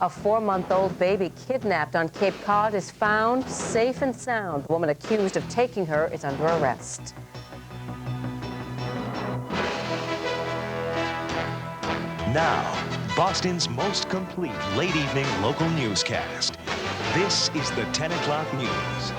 A 4-month-old baby kidnapped on Cape Cod is found safe and sound. The woman accused of taking her is under arrest. Now, Boston's most complete late evening local newscast. This is the 10 o'clock news.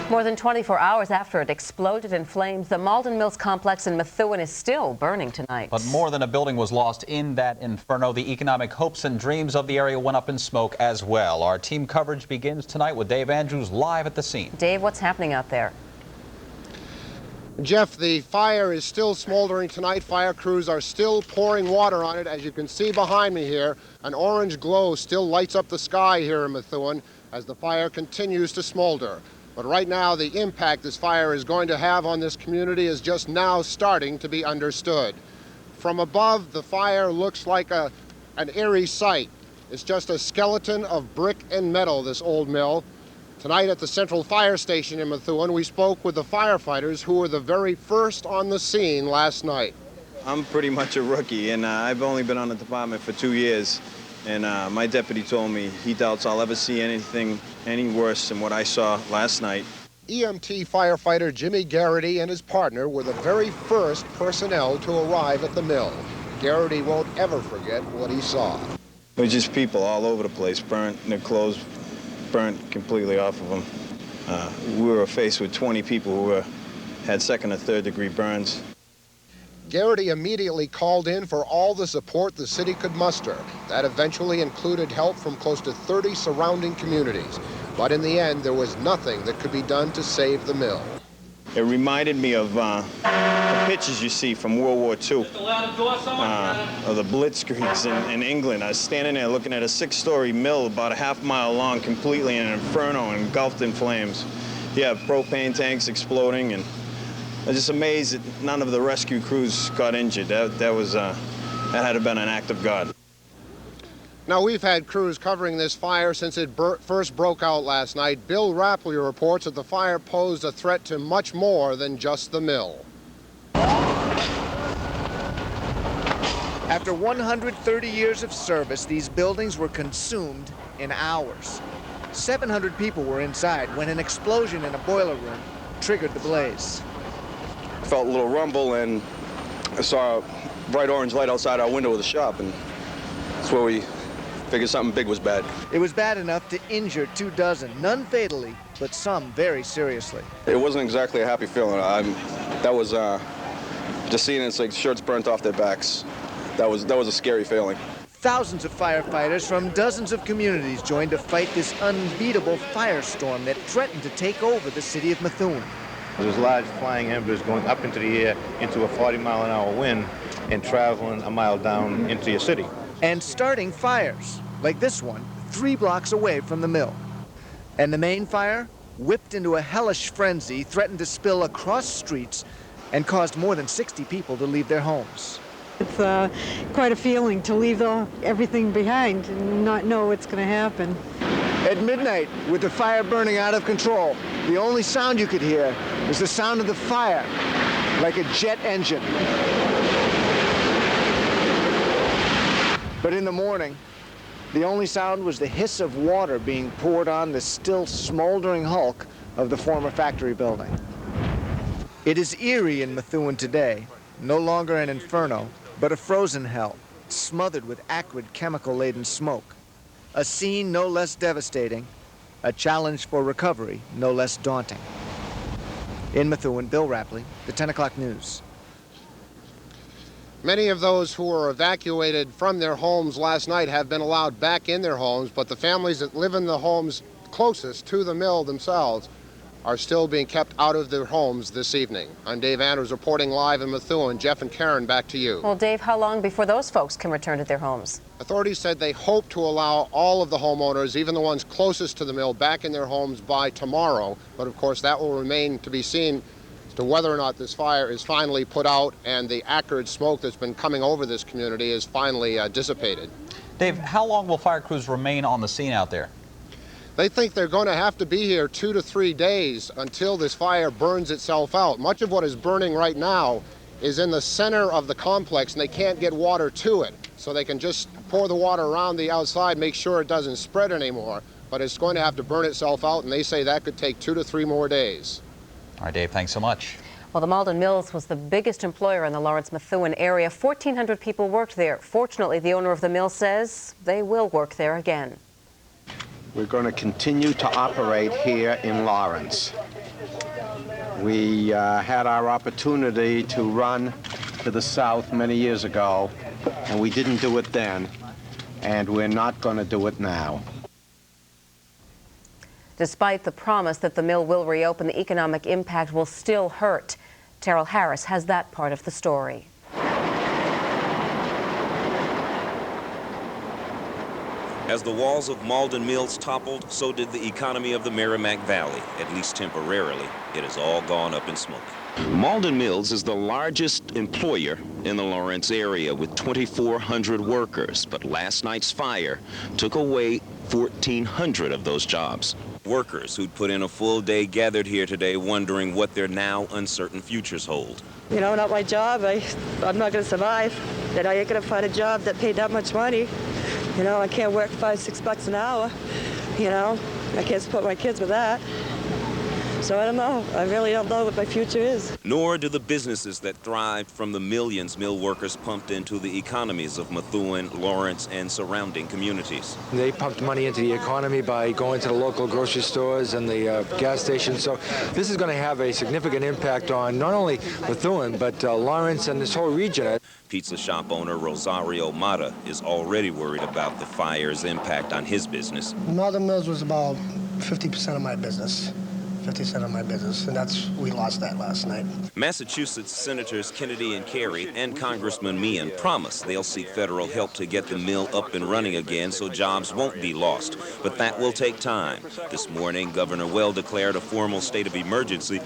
More than 24 hours after it exploded in flames, the Malden Mills complex in Methuen is still burning tonight. But more than a building was lost in that inferno. The economic hopes and dreams of the area went up in smoke as well. Our team coverage begins tonight with Dave Andrews live at the scene. Dave, what's happening out there? Jeff, the fire is still smoldering tonight. Fire crews are still pouring water on it. As you can see behind me here, an orange glow still lights up the sky here in Methuen as the fire continues to smolder. But right now, the impact this fire is going to have on this community is just now starting to be understood. From above, the fire looks like an eerie sight. It's just a skeleton of brick and metal, this old mill. Tonight at the Central Fire Station in Methuen, we spoke with the firefighters who were the very first on the scene last night. I'm pretty much a rookie, and I've only been on the department for 2 years. And my deputy told me he doubts I'll ever see anything any worse than what I saw last night. EMT firefighter Jimmy Garrity and his partner were the very first personnel to arrive at the mill. Garrity won't ever forget what he saw. It was just people all over the place, burnt, their clothes burnt completely off of them. We were faced with 20 people who had second or third degree burns. Garrity immediately called in for all the support the city could muster. That eventually included help from close to 30 surrounding communities. But in the end, there was nothing that could be done to save the mill. It reminded me of the pictures you see from World War II, of the blitzkriegs in England. I was standing there looking at a 6-story mill about a half-mile long, completely in an inferno, engulfed in flames. You have propane tanks exploding, and I'm just amazed that none of the rescue crews got injured. That had to have been an act of God. Now, we've had crews covering this fire since it first broke out last night. Bill Rapley reports that the fire posed a threat to much more than just the mill. After 130 years of service, these buildings were consumed in hours. 700 people were inside when an explosion in a boiler room triggered the blaze. Felt a little rumble, and I saw a bright orange light outside our window of the shop, and that's where we figured something big was bad. It was bad enough to injure 24, none fatally, but some very seriously. It wasn't exactly a happy feeling. That was just seeing it's like shirts burnt off their backs. That was a scary feeling. Thousands of firefighters from dozens of communities joined to fight this unbeatable firestorm that threatened to take over the city of Methuen. There's large flying embers going up into the air into a 40-mile-an-hour wind and traveling a mile down into your city. And starting fires, like this one, 3 blocks away from the mill. And the main fire, whipped into a hellish frenzy, threatened to spill across streets and caused more than 60 people to leave their homes. It's quite a feeling to leave everything behind and not know what's going to happen. At midnight, with the fire burning out of control, the only sound you could hear was the sound of the fire, like a jet engine. But in the morning, the only sound was the hiss of water being poured on the still smoldering hulk of the former factory building. It is eerie in Methuen today, no longer an inferno, but a frozen hell, smothered with acrid chemical-laden smoke. A scene no less devastating, a challenge for recovery no less daunting. In Methuen, Bill Rapley, the 10 o'clock news. Many of those who were evacuated from their homes last night have been allowed back in their homes, but the families that live in the homes closest to the mill themselves are still being kept out of their homes this evening. I'm Dave Andrews reporting live in Methuen. Jeff and Karen, back to you. Well, Dave, how long before those folks can return to their homes? Authorities said they hope to allow all of the homeowners, even the ones closest to the mill, back in their homes by tomorrow. But of course, that will remain to be seen as to whether or not this fire is finally put out and the acrid smoke that's been coming over this community is finally dissipated. Dave, how long will fire crews remain on the scene out there? They think they're going to have to be here 2 to 3 days until this fire burns itself out. Much of what is burning right now is in the center of the complex, and they can't get water to it. so they can just pour the water around the outside, make sure it doesn't spread anymore. But it's going to have to burn itself out, and they say that could take 2 to 3 more days. All right, Dave, thanks so much. Well, the Malden Mills was the biggest employer in the Lawrence-Methuen area. 1,400 people worked there. Fortunately, the owner of the mill says they will work there again. We're going to continue to operate here in Lawrence. We had our opportunity to run to the south many years ago, and we didn't do it then, and we're not going to do it now. Despite the promise that the mill will reopen, the economic impact will still hurt. Terrell Harris has that part of the story. As the walls of Malden Mills toppled, so did the economy of the Merrimack Valley. At least temporarily, it has all gone up in smoke. Malden Mills is the largest employer in the Lawrence area with 2,400 workers, but last night's fire took away 1,400 of those jobs. Workers who'd put in a full day gathered here today wondering what their now uncertain futures hold. You know, not my job. I'm not going to survive. And I ain't going to find a job that paid that much money. You know, I can't work $5-6 an hour. You know, I can't support my kids with that. So I don't know. I really don't know what my future is. Nor do the businesses that thrived from the millions mill workers pumped into the economies of Methuen, Lawrence, and surrounding communities. They pumped money into the economy by going to the local grocery stores and the gas stations. So this is going to have a significant impact on not only Methuen, but Lawrence and this whole region. Pizza shop owner Rosario Mata is already worried about the fire's impact on his business. Malden Mills was about 50% of my business. 50% of my business, and we lost that last night. Massachusetts Senators Kennedy and Kerry and Congressman Meehan promise they'll seek federal help to get the mill up and running again so jobs won't be lost. But that will take time. This morning, Governor Well declared a formal state of emergency,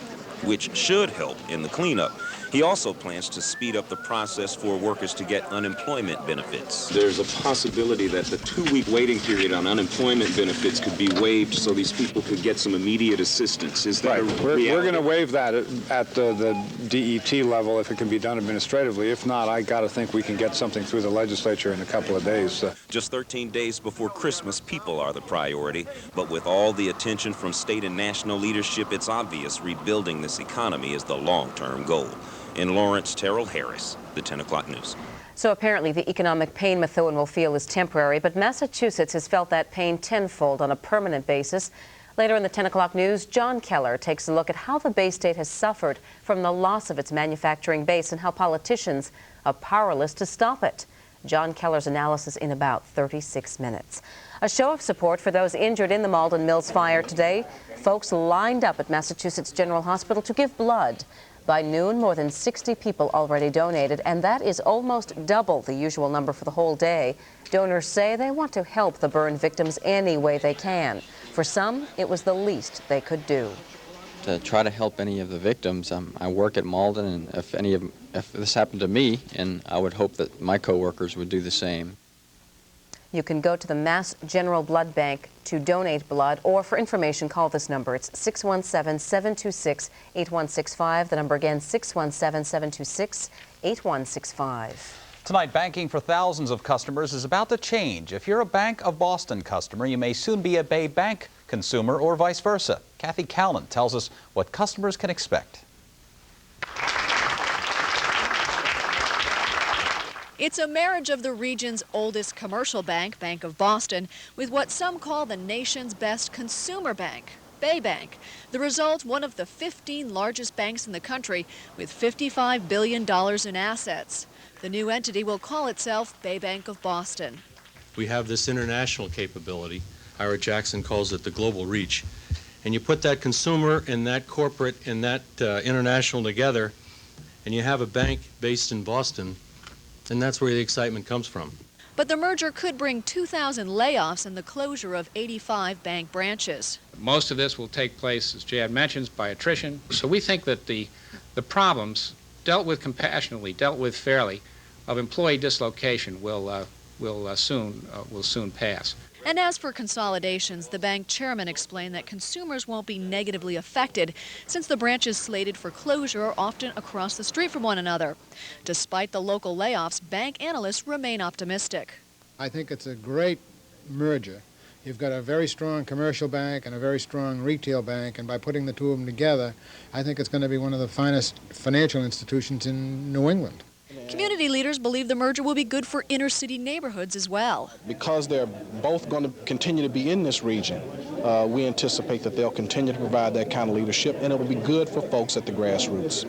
which should help in the cleanup. He also plans to speed up the process for workers to get unemployment benefits. There's a possibility that the 2-week waiting period on unemployment benefits could be waived so these people could get some immediate assistance. Is that right? We're going to waive that at the DET level if it can be done administratively. If not, I got to think we can get something through the legislature in a couple of days. Just 13 days before Christmas, people are the priority. But with all the attention from state and national leadership, it's obvious rebuilding this economy is the long-term goal. In Lawrence, Terrell Harris, the 10 o'clock news. So apparently the economic pain Methuen will feel is temporary, but Massachusetts has felt that pain tenfold on a permanent basis. Later in the 10 o'clock news, John Keller takes a look at how the Bay State has suffered from the loss of its manufacturing base and how politicians are powerless to stop it. John Keller's analysis in about 36 minutes. A show of support for those injured in the Malden Mills fire today. Folks lined up at Massachusetts General Hospital to give blood. By noon, more than 60 people already donated, and that is almost double the usual number for the whole day. Donors say they want to help the burn victims any way they can. For some, it was the least they could do. To try to help any of the victims, I work at Malden, and if this happened to me, and I would hope that my coworkers would do the same. You can go to the Mass General Blood Bank to donate blood, or for information, call this number. It's 617-726-8165. The number again, 617-726-8165. Tonight, banking for thousands of customers is about to change. If you're a Bank of Boston customer, you may soon be a Bay Bank consumer or vice versa. Kathy Callan tells us what customers can expect. It's a marriage of the region's oldest commercial bank, Bank of Boston, with what some call the nation's best consumer bank, Bay Bank. The result, one of the 15 largest banks in the country with $55 billion in assets. The new entity will call itself Bay Bank of Boston. We have this international capability. Ira Jackson calls it the global reach. And you put that consumer and that corporate and that international together, and you have a bank based in Boston. And that's where the excitement comes from. But the merger could bring 2,000 layoffs and the closure of 85 bank branches. Most of this will take place, as Jad mentions, by attrition. So we think that the problems dealt with compassionately, dealt with fairly, of employee dislocation will soon pass. And as for consolidations, the bank chairman explained that consumers won't be negatively affected since the branches slated for closure are often across the street from one another. Despite the local layoffs, bank analysts remain optimistic. I think it's a great merger. You've got a very strong commercial bank and a very strong retail bank, and by putting the two of them together, I think it's going to be one of the finest financial institutions in New England. Community leaders believe the merger will be good for inner-city neighborhoods as well. Because they're both going to continue to be in this region, we anticipate that they'll continue to provide that kind of leadership, and it will be good for folks at the grassroots.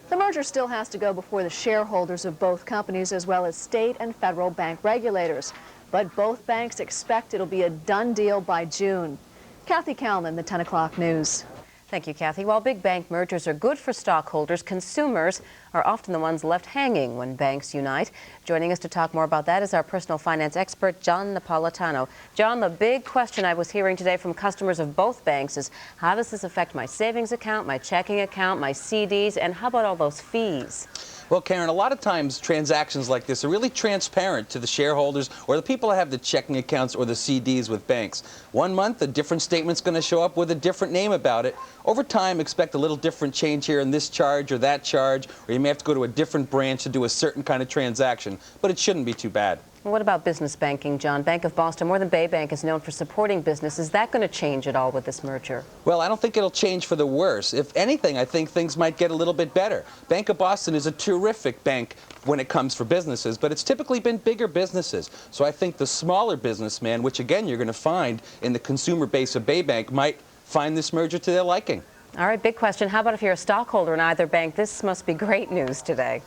The merger still has to go before the shareholders of both companies as well as state and federal bank regulators. But both banks expect it'll be a done deal by June. Kathy Kalman, the 10 o'clock news. Thank you, Kathy. While big bank mergers are good for stockholders, consumers are often the ones left hanging when banks unite. Joining us to talk more about that is our personal finance expert, John Napolitano. John, the big question I was hearing today from customers of both banks is, how does this affect my savings account, my checking account, my CDs, and how about all those fees? Well, Karen, a lot of times transactions like this are really transparent to the shareholders or the people that have the checking accounts or the CDs with banks. 1 month, a different statement's going to show up with a different name about it. Over time, expect a little different change here in this charge or that charge, or you may have to go to a different branch to do a certain kind of transaction, but it shouldn't be too bad. What about business banking, John? Bank of Boston, more than Bay Bank, is known for supporting business. Is that going to change at all with this merger? Well, I don't think it'll change for the worse. If anything, I think things might get a little bit better. Bank of Boston is a terrific bank when it comes for businesses, but it's typically been bigger businesses. So I think the smaller businessman, which again you're going to find in the consumer base of Bay Bank, might find this merger to their liking. All right, big question. How about if you're a stockholder in either bank? This must be great news today.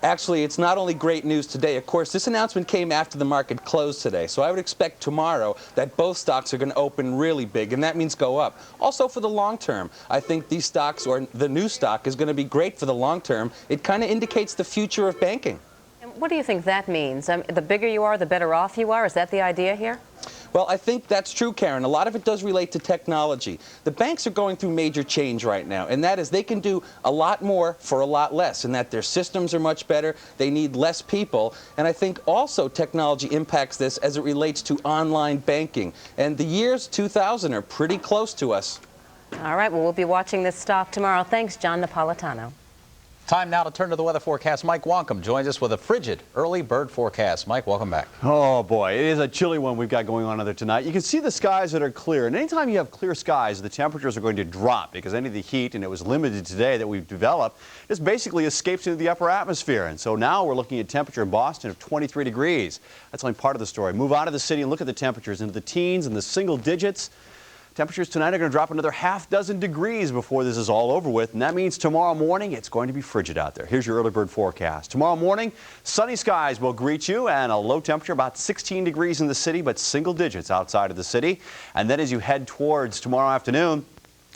Actually, it's not only great news today. Of course, this announcement came after the market closed today, so I would expect tomorrow that both stocks are going to open really big, and that means go up. Also, for the long term, I think these stocks, or the new stock, is going to be great for the long term. It kind of indicates the future of banking. And what do you think that means? The bigger you are, the better off you are? Is that the idea here? Well, I think that's true, Karen. A lot of it does relate to technology. The banks are going through major change right now, and that is they can do a lot more for a lot less, and that their systems are much better, they need less people, and I think also technology impacts this as it relates to online banking. And the years 2000 are pretty close to us. All right, well, we'll be watching this stock tomorrow. Thanks, John Napolitano. Time now to turn to the weather forecast. Mike Wonkum joins us with a frigid early bird forecast. Mike, welcome back. Oh boy, it is a chilly one we've got going on there tonight. You can see the skies that are clear, and anytime you have clear skies, the temperatures are going to drop because any of the heat, and it was limited today, that we've developed, just basically escapes into the upper atmosphere. And so now we're looking at temperature in Boston of 23 degrees. That's only part of the story. Move out of the city and look at the temperatures into the teens and the single digits. Temperatures tonight are going to drop another half dozen degrees before this is all over with, and that means tomorrow morning it's going to be frigid out there. Here's your early bird forecast. Tomorrow morning, sunny skies will greet you and a low temperature about 16 degrees in the city, but single digits outside of the city. And then as you head towards tomorrow afternoon,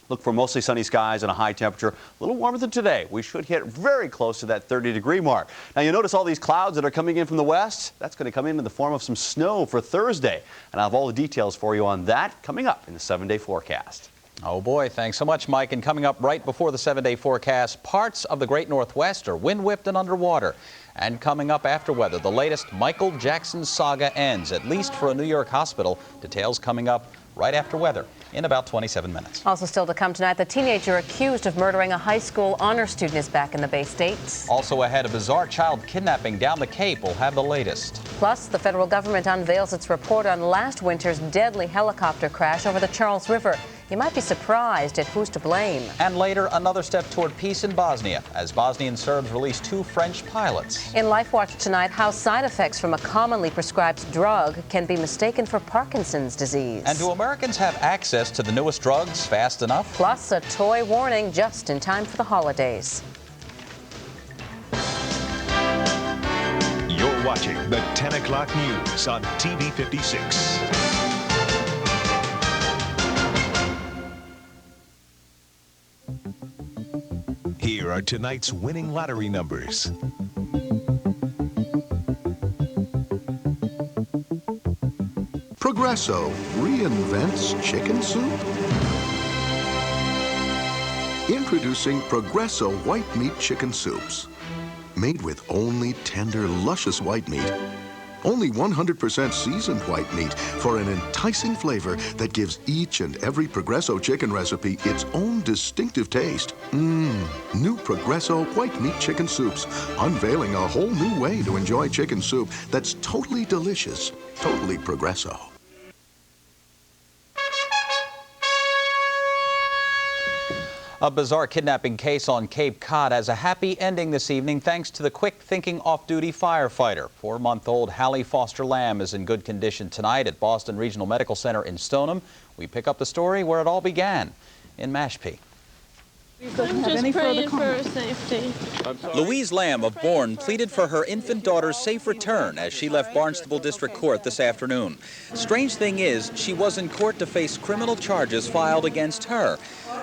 look for mostly sunny skies and a high temperature, a little warmer than today. We should hit very close to that 30-degree mark. Now, you'll notice all these clouds that are coming in from the west. That's going to come in the form of some snow for Thursday. And I have all the details for you on that coming up in the 7-day forecast. Oh boy, thanks so much, Mike. And coming up right before the 7-day forecast, parts of the great Northwest are wind-whipped and underwater. And coming up after weather, the latest Michael Jackson saga ends, at least for a New York hospital. Details coming up right after weather in about 27 minutes. Also still to come tonight, the teenager accused of murdering a high school honor student is back in the Bay State. Also ahead, a bizarre child kidnapping down the Cape. We'll have the latest. Plus, the federal government unveils its report on last winter's deadly helicopter crash over the Charles River. You might be surprised at who's to blame. And later, another step toward peace in Bosnia, as Bosnian Serbs release 2 French pilots. In Life Watch tonight, how side effects from a commonly prescribed drug can be mistaken for Parkinson's disease. And do Americans have access to the newest drugs fast enough? Plus, a toy warning just in time for the holidays. You're watching the 10 o'clock news on TV 56. Here are tonight's winning lottery numbers. Progresso reinvents chicken soup? Introducing Progresso white meat chicken soups. Made with only tender, luscious white meat Only 100% seasoned white meat for an enticing flavor that gives each and every Progresso chicken recipe its own distinctive taste. New Progresso white meat chicken soups, unveiling a whole new way to enjoy chicken soup that's totally delicious, totally Progresso. A bizarre kidnapping case on Cape Cod has a happy ending this evening thanks to the quick-thinking off-duty firefighter. 4-month-old Hallie Foster Lamb is in good condition tonight at Boston Regional Medical Center in Stoneham. We pick up the story where it all began, in Mashpee. I'm just praying for her safety. Louise Lamb of Bourne pleaded for her infant daughter's safe return as she left Barnstable District Court this afternoon. Strange thing is, she was in court to face criminal charges filed against her.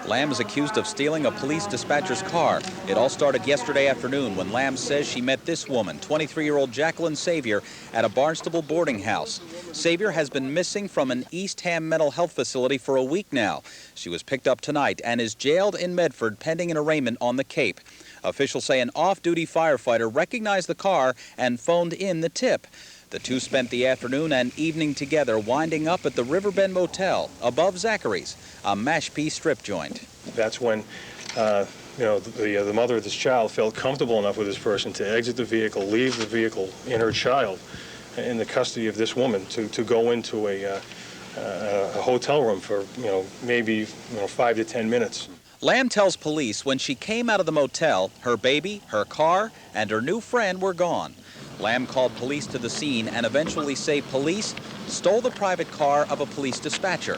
Lamb is accused of stealing a police dispatcher's car. It all started yesterday afternoon when Lamb says she met this woman, 23-year-old Jacqueline Savior, at a Barnstable boarding house. Savior has been missing from an East Ham mental health facility for a week now. She was picked up tonight and is jailed in Medford pending an arraignment on the Cape. Officials say an off-duty firefighter recognized the car and phoned in the tip. The two spent the afternoon and evening together winding up at the Riverbend Motel above Zachary's, a Mashpee strip joint. That's when the mother of this child felt comfortable enough with this person to exit the vehicle, leave the vehicle in her child in the custody of this woman to go into a hotel room for maybe 5 to 10 minutes. Lamb tells police when she came out of the motel, her baby, her car, and her new friend were gone. Lamb called police to the scene and eventually say police stole the private car of a police dispatcher.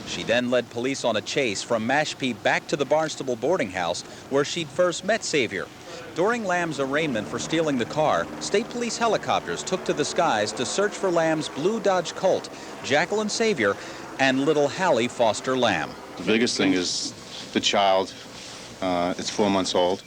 She then led police on a chase from Mashpee back to the Barnstable boarding house where she'd first met Savior. During Lamb's arraignment for stealing the car, state police helicopters took to the skies to search for Lamb's blue Dodge Colt, Jacqueline Savior, and little Hallie Foster Lamb. The biggest thing is the child. It's 4 months old.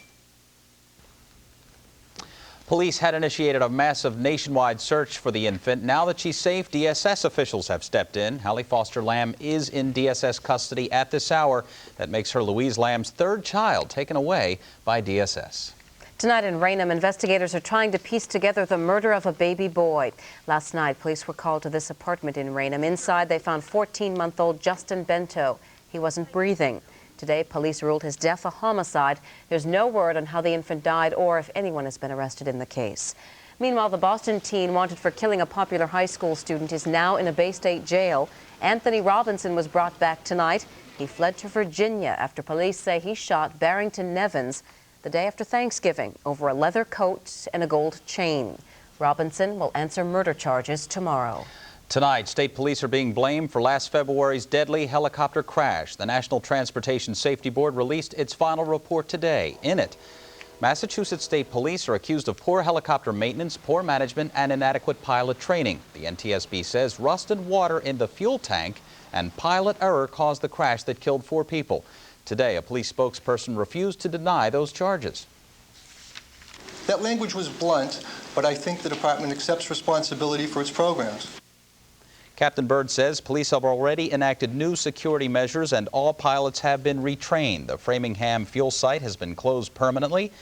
Police had initiated a massive nationwide search for the infant. Now that she's safe, DSS officials have stepped in. Hallie Foster Lamb is in DSS custody at this hour. That makes her Louise Lamb's third child taken away by DSS. Tonight in Raynham, investigators are trying to piece together the murder of a baby boy. Last night, police were called to this apartment in Raynham. Inside, they found 14-month-old Justin Bento. He wasn't breathing. Today, police ruled his death a homicide. There's no word on how the infant died or if anyone has been arrested in the case. Meanwhile, the Boston teen wanted for killing a popular high school student is now in a Bay State jail. Anthony Robinson was brought back tonight. He fled to Virginia after police say he shot Barrington Nevins the day after Thanksgiving over a leather coat and a gold chain. Robinson will answer murder charges tomorrow. Tonight, state police are being blamed for last February's deadly helicopter crash. The National Transportation Safety Board released its final report today. In it, Massachusetts State Police are accused of poor helicopter maintenance, poor management, and inadequate pilot training. The NTSB says rusted water in the fuel tank and pilot error caused the crash that killed 4 people. Today, a police spokesperson refused to deny those charges. That language was blunt, but I think the department accepts responsibility for its programs. Captain Bird says police have already enacted new security measures and all pilots have been retrained. The Framingham fuel site has been closed permanently,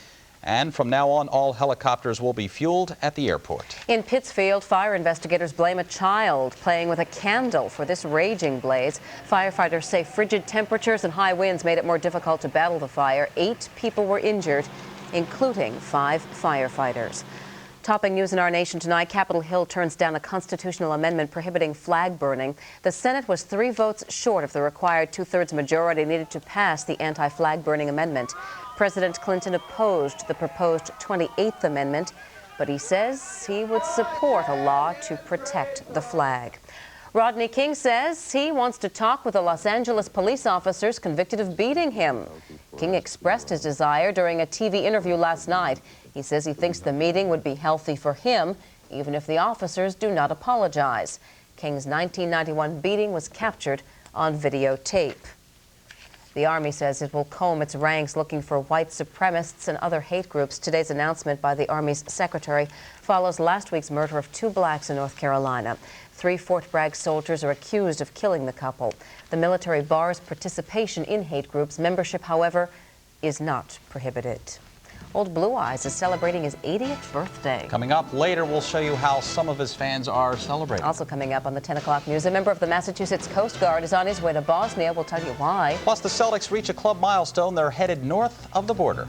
and from now on, all helicopters will be fueled at the airport. In Pittsfield, fire investigators blame a child playing with a candle for this raging blaze. Firefighters say frigid temperatures and high winds made it more difficult to battle the fire. 8 people were injured, including 5 firefighters. Topping news in our nation tonight, Capitol Hill turns down a constitutional amendment prohibiting flag burning. The Senate was 3 votes short of the required 2/3 majority needed to pass the anti-flag burning amendment. President Clinton opposed the proposed 28th Amendment, but he says he would support a law to protect the flag. Rodney King says he wants to talk with the Los Angeles police officers convicted of beating him. King expressed his desire during a TV interview last night. He says he thinks the meeting would be healthy for him, even if the officers do not apologize. King's 1991 beating was captured on videotape. The Army says it will comb its ranks looking for white supremacists and other hate groups. Today's announcement by the Army's secretary follows last week's murder of 2 blacks in North Carolina. 3 Fort Bragg soldiers are accused of killing the couple. The military bars participation in hate groups. Membership, however, is not prohibited. Old Blue Eyes is celebrating his 80th birthday. Coming up later, we'll show you how some of his fans are celebrating. Also coming up on the 10 o'clock news, a member of the Massachusetts Coast Guard is on his way to Bosnia. We'll tell you why. Plus, the Celtics reach a club milestone. They're headed north of the border.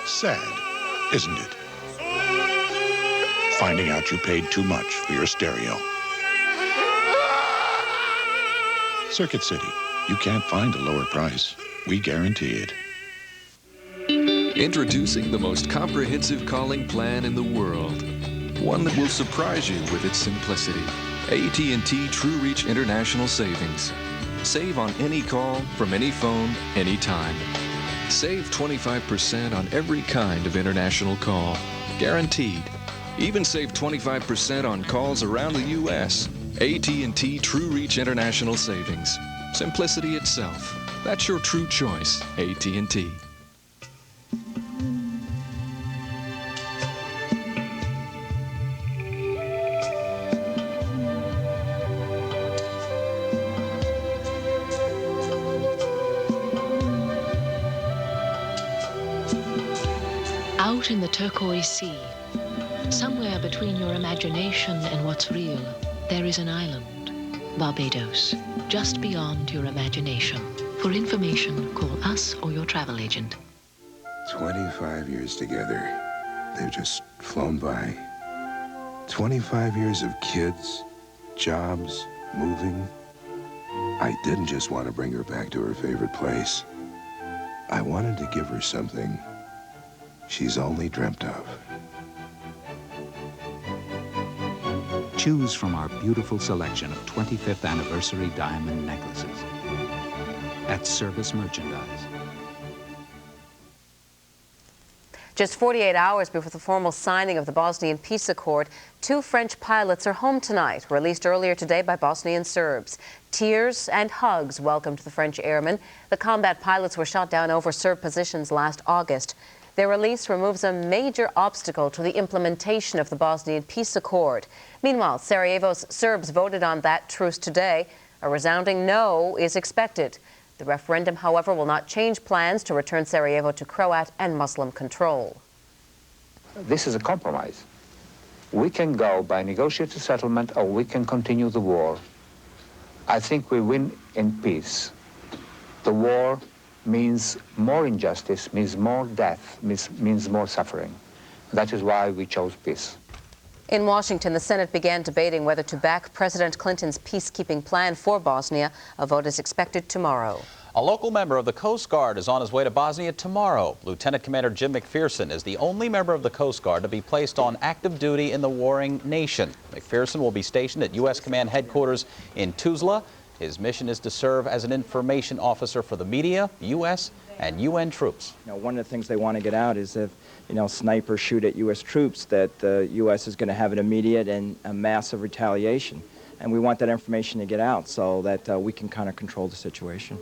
Sad, isn't it? Finding out you paid too much for your stereo. Circuit City, you can't find a lower price. We guarantee it. Introducing the most comprehensive calling plan in the world. One that will surprise you with its simplicity. AT&T TrueReach International Savings. Save on any call, from any phone, anytime. Save 25% on every kind of international call. Guaranteed. Even save 25% on calls around the U.S. AT&T TrueReach International Savings. Simplicity itself. That's your true choice, AT&T. Out in the turquoise sea, somewhere between your imagination and what's real, there is an island, Barbados, just beyond your imagination. For information, call us or your travel agent. 25 years together. They've just flown by. 25 years of kids, jobs, moving. I didn't just want to bring her back to her favorite place. I wanted to give her something she's only dreamt of. Choose from our beautiful selection of 25th anniversary diamond necklaces at Service Merchandise. Just 48 hours before the formal signing of the Bosnian peace accord, 2 French pilots are home tonight, released earlier today by Bosnian Serbs. Tears and hugs welcomed the French airmen. The combat pilots were shot down over Serb positions last August. Their release removes a major obstacle to the implementation of the Bosnian peace accord. Meanwhile, Sarajevo's Serbs voted on that truce today. A resounding no is expected. The referendum, however, will not change plans to return Sarajevo to Croat and Muslim control. This is a compromise. We can go by negotiated settlement or we can continue the war. I think we win in peace. The war means more injustice, means more death, means more suffering. That is why we chose peace. In Washington, the Senate began debating whether to back President Clinton's peacekeeping plan for Bosnia. A vote is expected tomorrow. A local member of the Coast Guard is on his way to Bosnia tomorrow. Lieutenant Commander Jim McPherson is the only member of the Coast Guard to be placed on active duty in the warring nation. McPherson will be stationed at U.S. Command Headquarters in Tuzla. His mission is to serve as an information officer for the media, U.S. and UN troops. One of the things they want to get out is if, snipers shoot at U.S. troops, that the U.S. is going to have an immediate and a massive retaliation. And we want that information to get out so that we can kind of control the situation.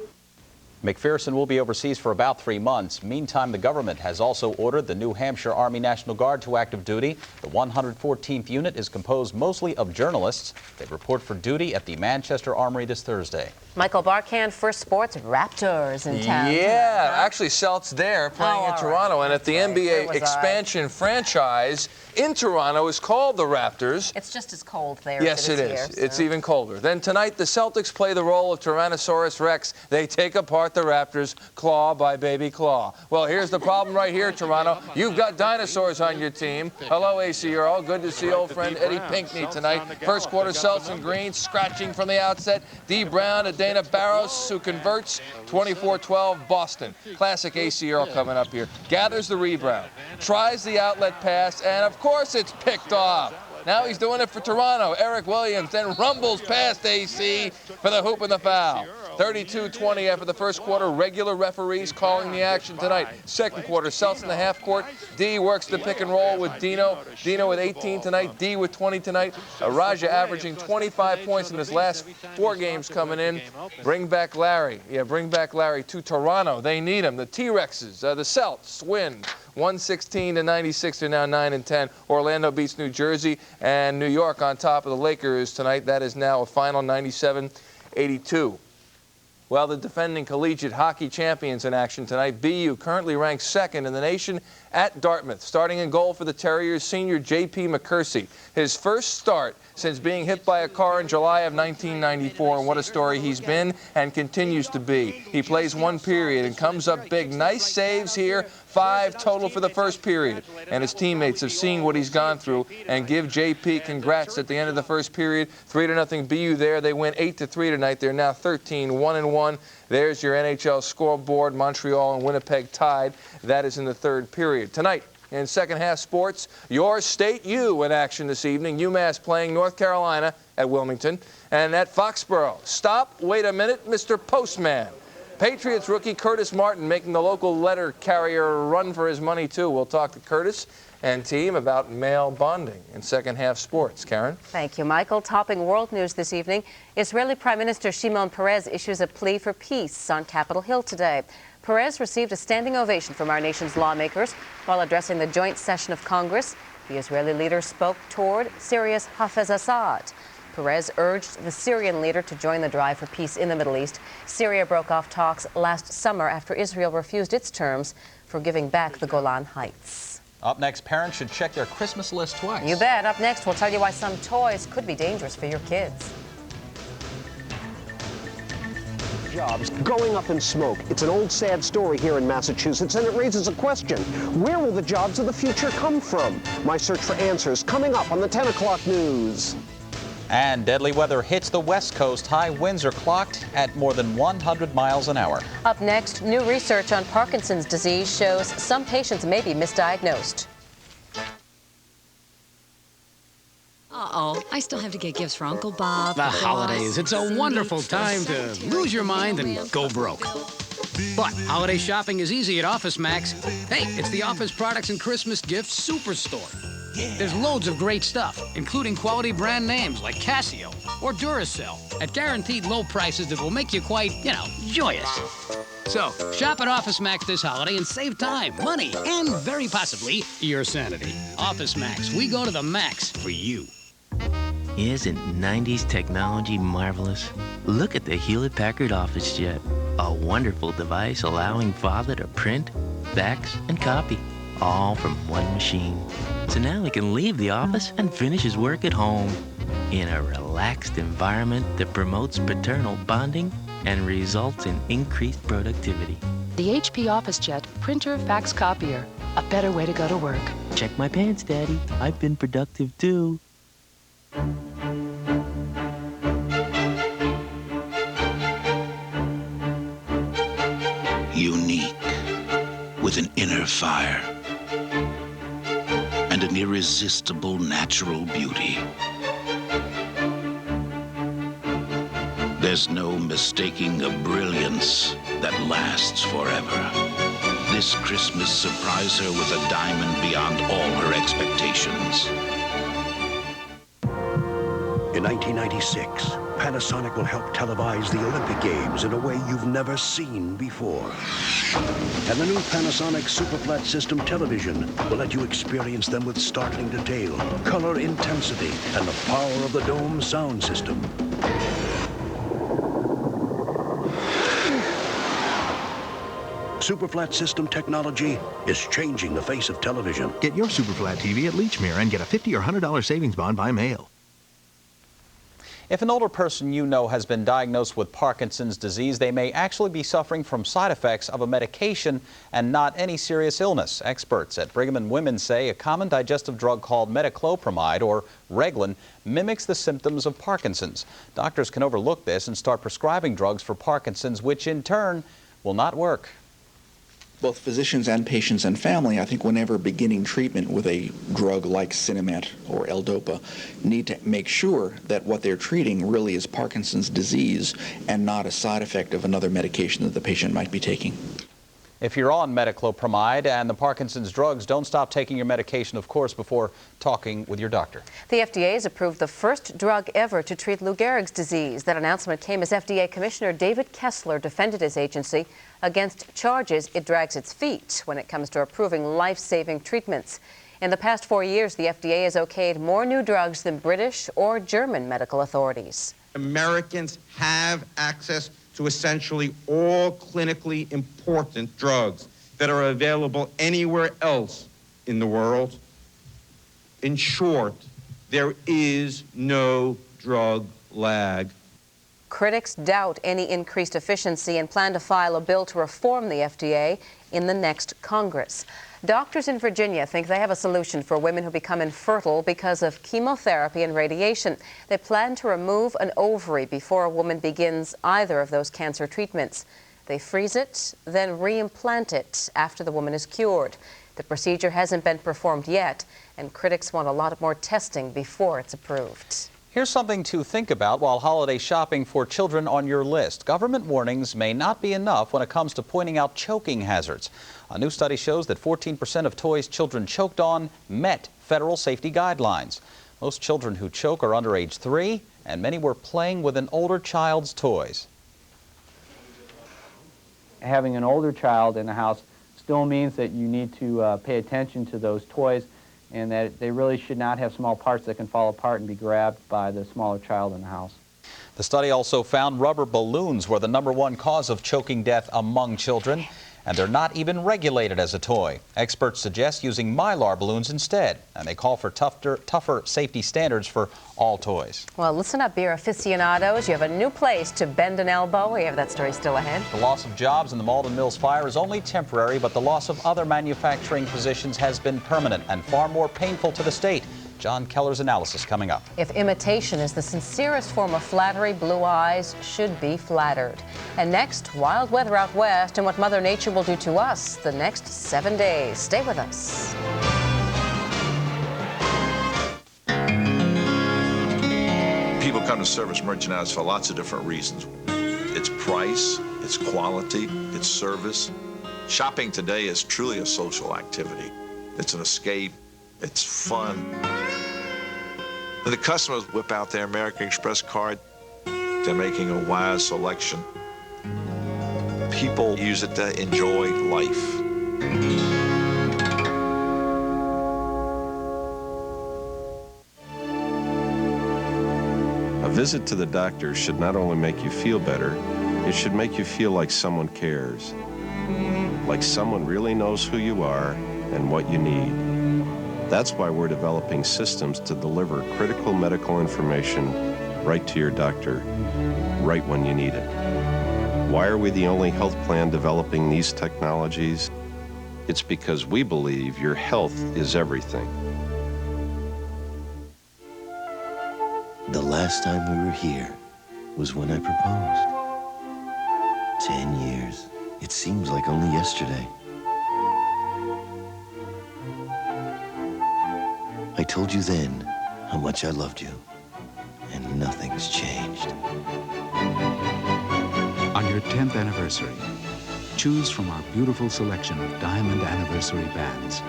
McPherson will be overseas for about 3 months. Meantime, the government has also ordered the New Hampshire Army National Guard to active duty. The 114th unit is composed mostly of journalists. They report for duty at the Manchester Armory this Thursday. Michael Barkan, First Sports, Raptors in town. Yeah, actually Celts there playing in Toronto. And at the NBA expansion franchise in Toronto is called the Raptors. It's just as cold there as it is. Here, so. It's even colder. Then tonight the Celtics play the role of Tyrannosaurus Rex. They take apart the Raptors claw by baby claw. Well, here's the problem right here, Toronto. You've got dinosaurs on your team. Hello, AC Earl. Good to see old friend Eddie Pinckney tonight. First quarter, Celts and Green scratching from the outset. D. Brown to Dana Barros, who converts 24-12 Boston. Classic AC Earl coming up here. Gathers the rebound. Tries the outlet pass, and of course it's picked off. Now he's doing it for Toronto. Eric Williams then rumbles past AC for the hoop and the foul. 32-20 after the first quarter. Regular referees calling the action tonight. Second quarter, Celts in the half court. D works the pick and roll with Dino. Dino with 18 tonight. D with 20 tonight. Raja averaging 25 points in his last 4 games coming in. Bring back Larry. Yeah, bring back Larry to Toronto. They need him. The T-Rexes, the Celts win 116-96. They're now 9-10. Orlando beats New Jersey, and New York on top of the Lakers tonight. That is now a final 97-82. Well, the defending collegiate hockey champions in action tonight. BU currently ranked 2nd in the nation at Dartmouth. Starting in goal for the Terriers, senior J.P. McCursey. His first start since being hit by a car in July of 1994, and what a story he's been and continues to be. He plays 1 period and comes up big. Nice saves here, 5 total for the first period. And his teammates have seen what he's gone through and give JP congrats at the end of the first period. 3-0 BU there. They win 8-3 tonight. They're now 13-1-1. There's your NHL scoreboard. Montreal and Winnipeg tied. That is in the 3rd period. Tonight, in second half sports, your State U in action this evening. UMass playing North Carolina at Wilmington. And at Foxborough, stop, wait a minute, Mr. Postman. Patriots rookie Curtis Martin making the local letter carrier run for his money, too. We'll talk to Curtis and team about mail bonding in second half sports. Karen? Thank you, Michael. Topping world news this evening, Israeli Prime Minister Shimon Peres issues a plea for peace on Capitol Hill today. Peres received a standing ovation from our nation's lawmakers while addressing the joint session of Congress. The Israeli leader spoke toward Syria's Hafez Assad. Peres urged the Syrian leader to join the drive for peace in the Middle East. Syria broke off talks last summer after Israel refused its terms for giving back the Golan Heights. Up next, parents should check their Christmas list twice. You bet. Up next, we'll tell you why some toys could be dangerous for your kids. Jobs going up in smoke. It's an old sad story here in Massachusetts, and it raises a question. Where will the jobs of the future come from? My search for answers coming up on the 10 o'clock news. And deadly weather hits the West Coast. High winds are clocked at more than 100 miles an hour. Up next, new research on Parkinson's disease shows some patients may be misdiagnosed. Uh-oh, I still have to get gifts for Uncle Bob. The holidays. It's a wonderful time to lose your mind and go broke. But holiday shopping is easy at Office Max. Hey, it's the office products and Christmas gifts superstore. There's loads of great stuff, including quality brand names like Casio or Duracell at guaranteed low prices that will make you quite, joyous. So, shop at Office Max this holiday and save time, money, and very possibly your sanity. Office Max, we go to the max for you. Isn't 90s technology marvelous? Look at the Hewlett-Packard Office Jet, a wonderful device allowing Father to print, fax, and copy, all from one machine. So now he can leave the office and finish his work at home in a relaxed environment that promotes paternal bonding and results in increased productivity. The HP OfficeJet printer fax copier, a better way to go to work. Check my pants, Daddy. I've been productive too. Unique, with an inner fire and an irresistible natural beauty. There's no mistaking a brilliance that lasts forever. This Christmas, surprise her with a diamond beyond all her expectations. In 1996, Panasonic will help televise the Olympic Games in a way you've never seen before. And the new Panasonic Superflat System television will let you experience them with startling detail, color intensity, and the power of the Dome sound system. Superflat System technology is changing the face of television. Get your Superflat TV at Lechmere and get a $50 or $100 savings bond by mail. If an older person you know has been diagnosed with Parkinson's disease, they may actually be suffering from side effects of a medication and not any serious illness. Experts at Brigham and Women's say a common digestive drug called metoclopramide, or Reglan, mimics the symptoms of Parkinson's. Doctors can overlook this and start prescribing drugs for Parkinson's, which in turn will not work. both physicians and patients and family, I think whenever beginning treatment with a drug like Sinemet or L-Dopa, need to make sure that what they're treating really is Parkinson's disease and not a side effect of another medication that the patient might be taking. If you're on metoclopramide and the Parkinson's drugs, don't stop taking your medication, of course, before talking with your doctor. The FDA has approved the first drug ever to treat Lou Gehrig's disease. That announcement came as FDA Commissioner David Kessler defended his agency against charges it drags its feet when it comes to approving life-saving treatments. In the past 4 years, the FDA has okayed more new drugs than British or German medical authorities. Americans have access to essentially all clinically important drugs that are available anywhere else in the world. In short, there is no drug lag. Critics doubt any increased efficiency and plan to file a bill to reform the FDA in the next Congress. Doctors in Virginia think they have a solution for women who become infertile because of chemotherapy and radiation. They plan to remove an ovary before a woman begins either of those cancer treatments. They freeze it, then reimplant it after the woman is cured. The procedure hasn't been performed yet, and critics want a lot more testing before it's approved. Here's something to think about while holiday shopping for children on your list. Government warnings may not be enough when it comes to pointing out choking hazards. A new study shows that 14% of toys children choked on met federal safety guidelines. Most children who choke are under age 3, and many were playing with an older child's toys. Having an older child in the house still means that you need to pay attention to those toys, and that they really should not have small parts that can fall apart and be grabbed by the smaller child in the house. The study also found rubber balloons were the #1 cause of choking death among children, and they're not even regulated as a toy. Experts suggest using Mylar balloons instead, and they call for tougher safety standards for all toys. Well, listen up, beer aficionados. You have a new place to bend an elbow. We have that story still ahead. The loss of jobs in the Malden Mills fire is only temporary, but the loss of other manufacturing positions has been permanent and far more painful to the state. John Keller's analysis coming up. If imitation is the sincerest form of flattery, blue eyes should be flattered. And next, wild weather out west and what Mother Nature will do to us the next 7 days. Stay with us. People come to Service Merchandise for lots of different reasons. It's price, it's quality, it's service. Shopping today is truly a social activity. It's an escape, it's fun. And the customers whip out their American Express card. They're making a wise selection. People use it to enjoy life. A visit to the doctor should not only make you feel better, it should make you feel like someone cares. Like someone really knows who you are and what you need. That's why we're developing systems to deliver critical medical information right to your doctor, right when you need it. Why are we the only health plan developing these technologies? It's because we believe your health is everything. The last time we were here was when I proposed. 10 years. It seems like only yesterday. I told you then how much I loved you, and nothing's changed. On your 10th anniversary, choose from our beautiful selection of diamond anniversary bands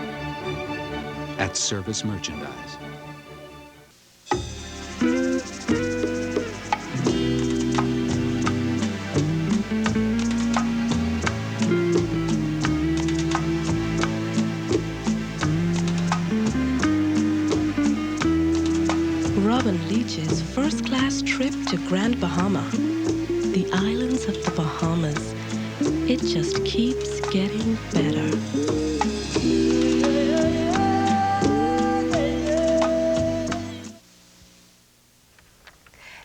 at Service Merchandise. Robin Leach's first-class trip to Grand Bahama. The islands of the Bahamas. It just keeps getting better.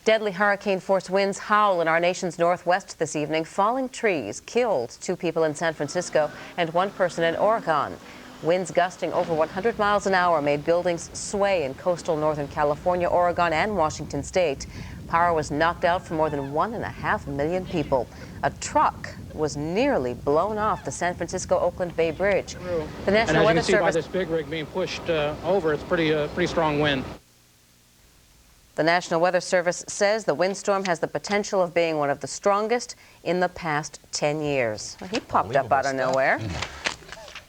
Deadly hurricane-force winds howl in our nation's northwest this evening. Falling trees killed 2 people in San Francisco and 1 person in Oregon. Winds gusting over 100 miles an hour made buildings sway in coastal Northern California, Oregon, and Washington state. Power was knocked out for more than 1.5 million people. A truck was nearly blown off the San Francisco-Oakland Bay Bridge. The National Weather And as you can see by Service. this big rig being pushed over, it's pretty strong wind. The National Weather Service says the windstorm has the potential of being one of the strongest in the past 10 years. Well, he popped up out of nowhere.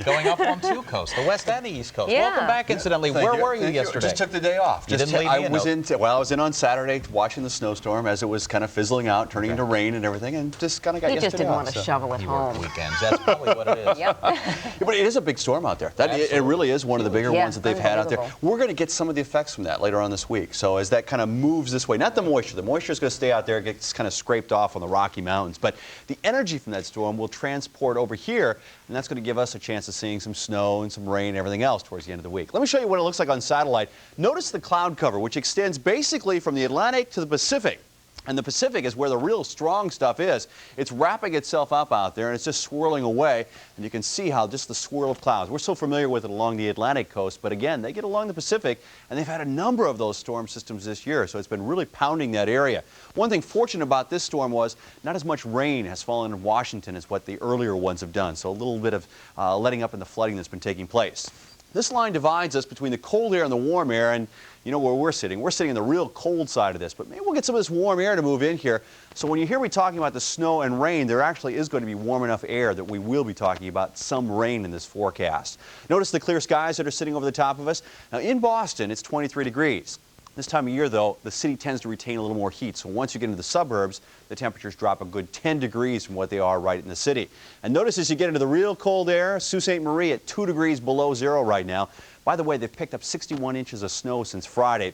Going up on two coasts, the west and the east coast. Yeah. Welcome back, incidentally. Where were you yesterday? Just took the day off. You didn't leave me I a was note. I was in on Saturday watching the snowstorm as it was kind of fizzling out, turning into rain and everything, and just kind of got He yesterday just didn't off, want to so. shovel it home. Weekends. That's probably what it is. Yep. Yeah, but it is a big storm out there. It really is one of the bigger ones that they've had out there. We're going to get some of the effects from that later on this week. So as that kind of moves this way, not the moisture is going to stay out there, it gets kind of scraped off on the Rocky Mountains, but the energy from that storm will transport over here, and that's going to give us a chance of seeing some snow and some rain and everything else towards the end of the week. Let me show you what it looks like on satellite. Notice the cloud cover, which extends basically from the Atlantic to the Pacific. And the Pacific is where the real strong stuff is. It's wrapping itself up out there, and it's just swirling away. And you can see how just the swirl of clouds. We're so familiar with it along the Atlantic coast, but again, they get along the Pacific, and they've had a number of those storm systems this year, so it's been really pounding that area. One thing fortunate about this storm was not as much rain has fallen in Washington as what the earlier ones have done, so a little bit of letting up in the flooding that's been taking place. This line divides us between the cold air and the warm air, and you know where we're sitting. We're sitting in the real cold side of this, but maybe we'll get some of this warm air to move in here. So when you hear me talking about the snow and rain, there actually is going to be warm enough air that we will be talking about some rain in this forecast. Notice the clear skies that are sitting over the top of us. Now in Boston, it's 23 degrees. This time of year, though, the city tends to retain a little more heat, so once you get into the suburbs, the temperatures drop a good 10 degrees from what they are right in the city. And notice as you get into the real cold air, Sault Ste. Marie at 2 degrees below zero right now. By the way, they've picked up 61 inches of snow since Friday.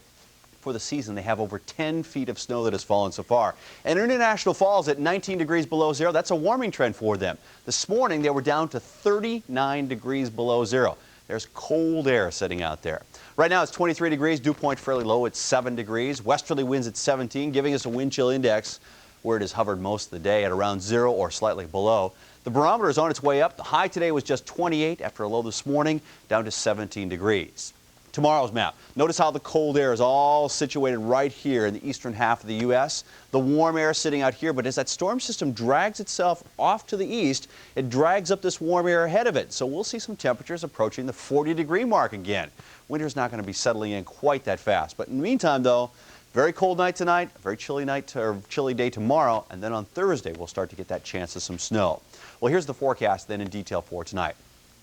For the season, they have over 10 feet of snow that has fallen so far. And International Falls at 19 degrees below zero, that's a warming trend for them. This morning, they were down to 39 degrees below zero. There's cold air sitting out there. Right now it's 23 degrees, dew point fairly low at 7 degrees. Westerly winds at 17, giving us a wind chill index where it has hovered most of the day at around zero or slightly below. The barometer is on its way up. The high today was just 28 after a low this morning, down to 17 degrees. Tomorrow's map. Notice how the cold air is all situated right here in the eastern half of the U.S. The warm air sitting out here, but as that storm system drags itself off to the east, it drags up this warm air ahead of it. So we'll see some temperatures approaching the 40-degree mark again. Winter's not going to be settling in quite that fast. But in the meantime, though, very cold night tonight, a very chilly night or chilly day tomorrow, and then on Thursday we'll start to get that chance of some snow. Well, here's the forecast then in detail for tonight.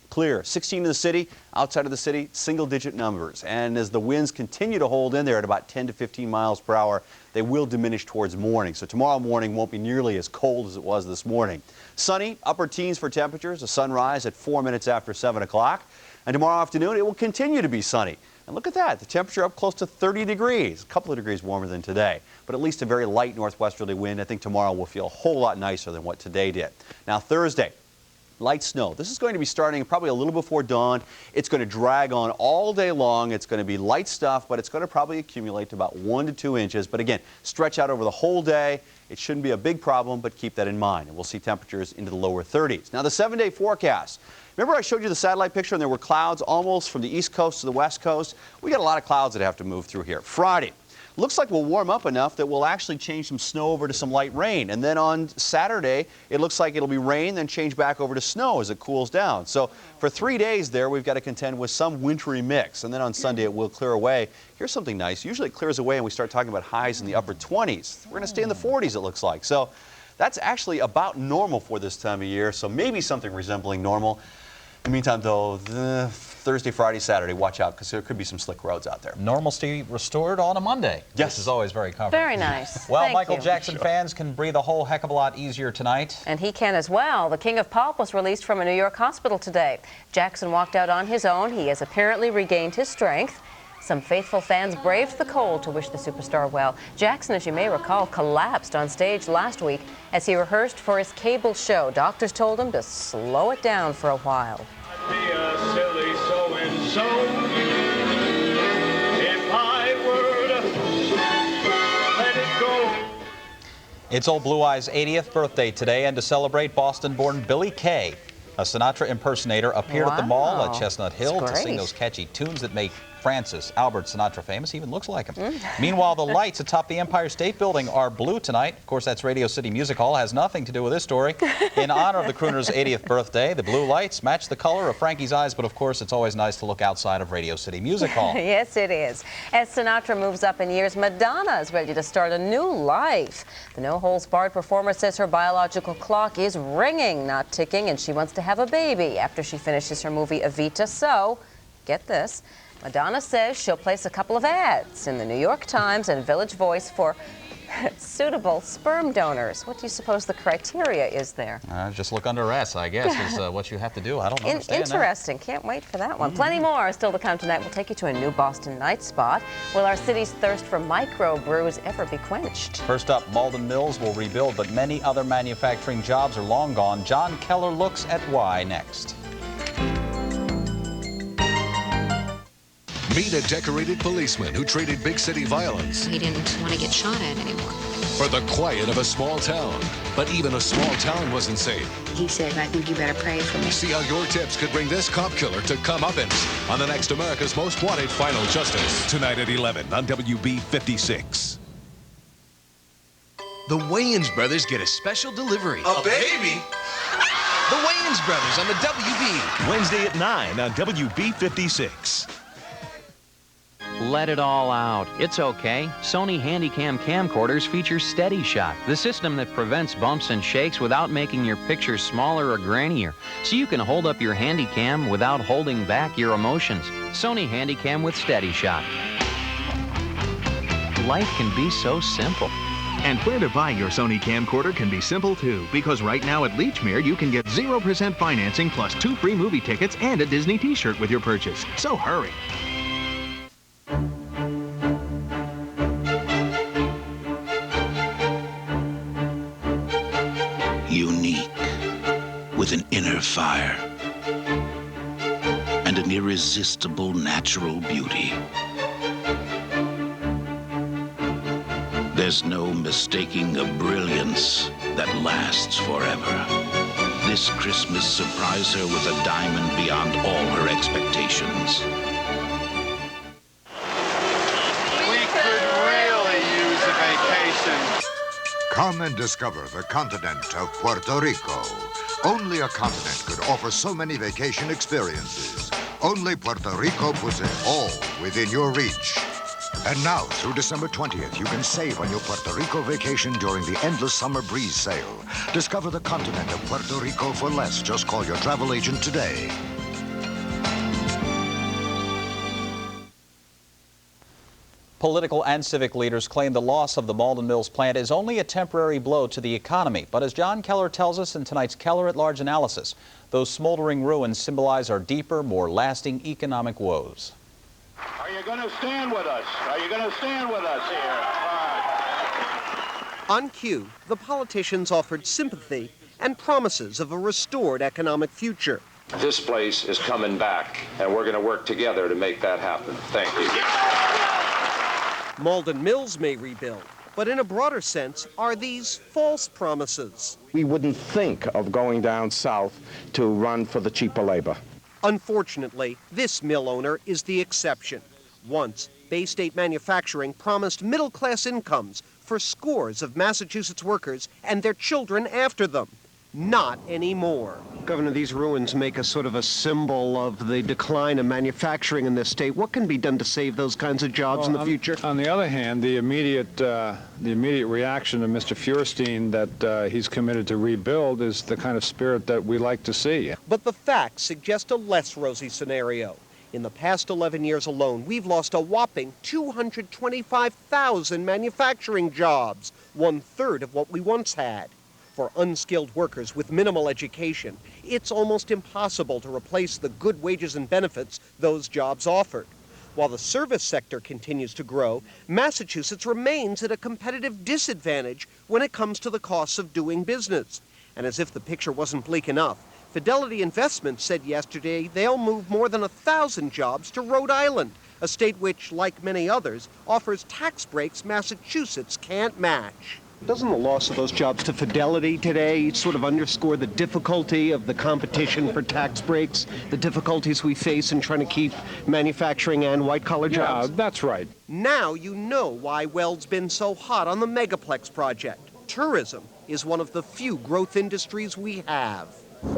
Clear, 16 in the city, outside of the city, single-digit numbers. And as the winds continue to hold in there at about 10 to 15 miles per hour, they will diminish towards morning. So tomorrow morning won't be nearly as cold as it was this morning. Sunny, upper teens for temperatures, a sunrise at 4 minutes after 7 o'clock. And tomorrow afternoon, it will continue to be sunny. And look at that, the temperature up close to 30 degrees, a couple of degrees warmer than today. But at least a very light northwesterly wind. I think tomorrow will feel a whole lot nicer than what today did. Now Thursday. Light snow. This is going to be starting probably a little before dawn. It's going to drag on all day long. It's going to be light stuff, but it's going to probably accumulate to about 1 to 2 inches. But again, stretch out over the whole day. It shouldn't be a big problem, but keep that in mind. And we'll see temperatures into the lower 30s. Now the 7-day forecast. Remember I showed you the satellite picture and there were clouds almost from the east coast to the west coast? We got a lot of clouds that have to move through here. Friday. Looks like we'll warm up enough that we'll actually change some snow over to some light rain. And then on Saturday, it looks like it'll be rain, then change back over to snow as it cools down. So for 3 days there, we've got to contend with some wintry mix. And then on Sunday, it will clear away. Here's something nice. Usually it clears away and we start talking about highs in the upper 20s. We're going to stay in the 40s, it looks like. So that's actually about normal for this time of year. So maybe something resembling normal. In the meantime, though, Thursday, Friday, Saturday, watch out because there could be some slick roads out there. Normalcy restored on a Monday. Yes. This is always very comforting. Very nice. Well, Thank Michael you. Jackson fans can breathe a whole heck of a lot easier tonight. And he can as well. The King of Pop was released from a New York hospital today. Jackson walked out on his own. He has apparently regained his strength. Some faithful fans braved the cold to wish the superstar well. Jackson, as you may recall, collapsed on stage last week as he rehearsed for his cable show. Doctors told him to slow it down for a while. Be a silly so-and-so if I were to let it go. It's Old Blue Eye's 80th birthday today, and to celebrate, Boston-born Billy Kay, a Sinatra impersonator, appeared at the mall at Chestnut Hill to sing those catchy tunes that make Francis, Albert Sinatra famous, even looks like him. Meanwhile, the lights atop the Empire State Building are blue tonight. Of course, that's Radio City Music Hall. Has nothing to do with this story. In honor of the crooner's 80th birthday, the blue lights match the color of Frankie's eyes, but of course, it's always nice to look outside of Radio City Music Hall. Yes, it is. As Sinatra moves up in years, Madonna is ready to start a new life. The no-holds-barred performer says her biological clock is ringing, not ticking, and she wants to have a baby after she finishes her movie Evita. So, get this, Madonna says she'll place a couple of ads in the New York Times and Village Voice for suitable sperm donors. What do you suppose the criteria is there? Just look under S, I guess, is what you have to do. I don't understand Interesting. Can't wait for that one. Plenty more still to come tonight. We'll take you to a new Boston night spot. Will our city's thirst for microbrews ever be quenched? First up, Malden Mills will rebuild, but many other manufacturing jobs are long gone. John Keller looks at why next. Meet a decorated policeman who traded big city violence. He didn't want to get shot at anymore. For the quiet of a small town. But even a small town wasn't safe. He said, I think you better pray for me. See how your tips could bring this cop killer to comeuppance on the next America's Most Wanted Final Justice. Tonight at 11 on WB 56. The Wayans brothers get a special delivery. A baby? The Wayans brothers on the WB. Wednesday at 9 on WB 56. Let it all out. It's okay. Sony Handycam camcorders feature Steady Shot, the system that prevents bumps and shakes without making your pictures smaller or grainier, so you can hold up your Handycam without holding back your emotions. Sony Handycam with Steady Shot. Life can be so simple. And where to buy your Sony camcorder can be simple too, because right now at Lechmere you can get 0% financing plus 2 free movie tickets and a Disney t-shirt with your purchase. So hurry. Unique, with an inner fire and an irresistible natural beauty. There's no mistaking a brilliance that lasts forever. This Christmas, surprise her with a diamond beyond all her expectations. We could really use a vacation. Come and discover the continent of Puerto Rico. Only a continent could offer so many vacation experiences. Only Puerto Rico puts it all within your reach. And now, through December 20th, you can save on your Puerto Rico vacation during the Endless Summer Breeze sale. Discover the continent of Puerto Rico for less. Just call your travel agent today. Political and civic leaders claim the loss of the Malden Mills plant is only a temporary blow to the economy. But as John Keller tells us in tonight's Keller at Large analysis, those smoldering ruins symbolize our deeper, more lasting economic woes. Are you going to stand with us? Are you going to stand with us here? On cue, the politicians offered sympathy and promises of a restored economic future. This place is coming back, and we're going to work together to make that happen. Thank you. Malden Mills may rebuild, but in a broader sense, are these false promises? We wouldn't think of going down south to run for the cheaper labor. Unfortunately, this mill owner is the exception. Once, Bay State Manufacturing promised middle-class incomes for scores of Massachusetts workers and their children after them. Not anymore. Governor, these ruins make a sort of a symbol of the decline of manufacturing in this state. What can be done to save those kinds of jobs in the future? On the other hand, the immediate reaction of Mr. Feuerstein that he's committed to rebuild is the kind of spirit that we like to see. But the facts suggest a less rosy scenario. In the past 11 years alone, we've lost a whopping 225,000 manufacturing jobs, 1/3 of what we once had. For unskilled workers with minimal education, it's almost impossible to replace the good wages and benefits those jobs offered. While the service sector continues to grow, Massachusetts remains at a competitive disadvantage when it comes to the costs of doing business. And as if the picture wasn't bleak enough, Fidelity Investments said yesterday they'll move more than 1,000 jobs to Rhode Island, a state which, like many others, offers tax breaks Massachusetts can't match. Doesn't the loss of those jobs to Fidelity today sort of underscore the difficulty of the competition for tax breaks, the difficulties we face in trying to keep manufacturing and white-collar jobs? Yeah, that's right. Now you know why Weld's been so hot on the Megaplex project. Tourism is one of the few growth industries we have.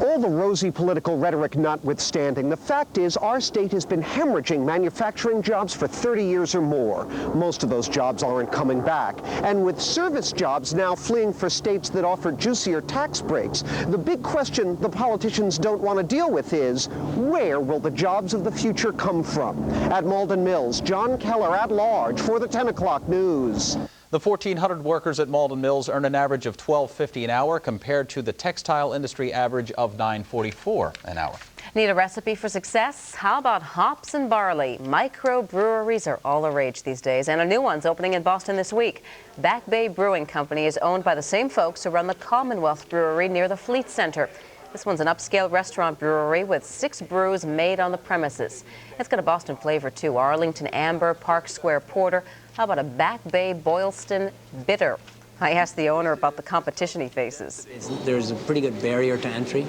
All the rosy political rhetoric notwithstanding, the fact is our state has been hemorrhaging manufacturing jobs for 30 years or more. Most of those jobs aren't coming back. And with service jobs now fleeing for states that offer juicier tax breaks, the big question the politicians don't want to deal with is, where will the jobs of the future come from? At Malden Mills, John Keller at large for the 10 o'clock news. The 1,400 workers at Malden Mills earn an average of $12.50 an hour compared to the textile industry average of $9.44 an hour. Need a recipe for success? How about hops and barley? Microbreweries are all the rage these days, and a new one's opening in Boston this week. Back Bay Brewing Company is owned by the same folks who run the Commonwealth Brewery near the Fleet Center. This one's an upscale restaurant brewery with 6 brews made on the premises. It's got a Boston flavor too: Arlington Amber, Park Square Porter. How about a Back Bay Boylston Bitter? I asked the owner about the competition he faces. There's a pretty good barrier to entry,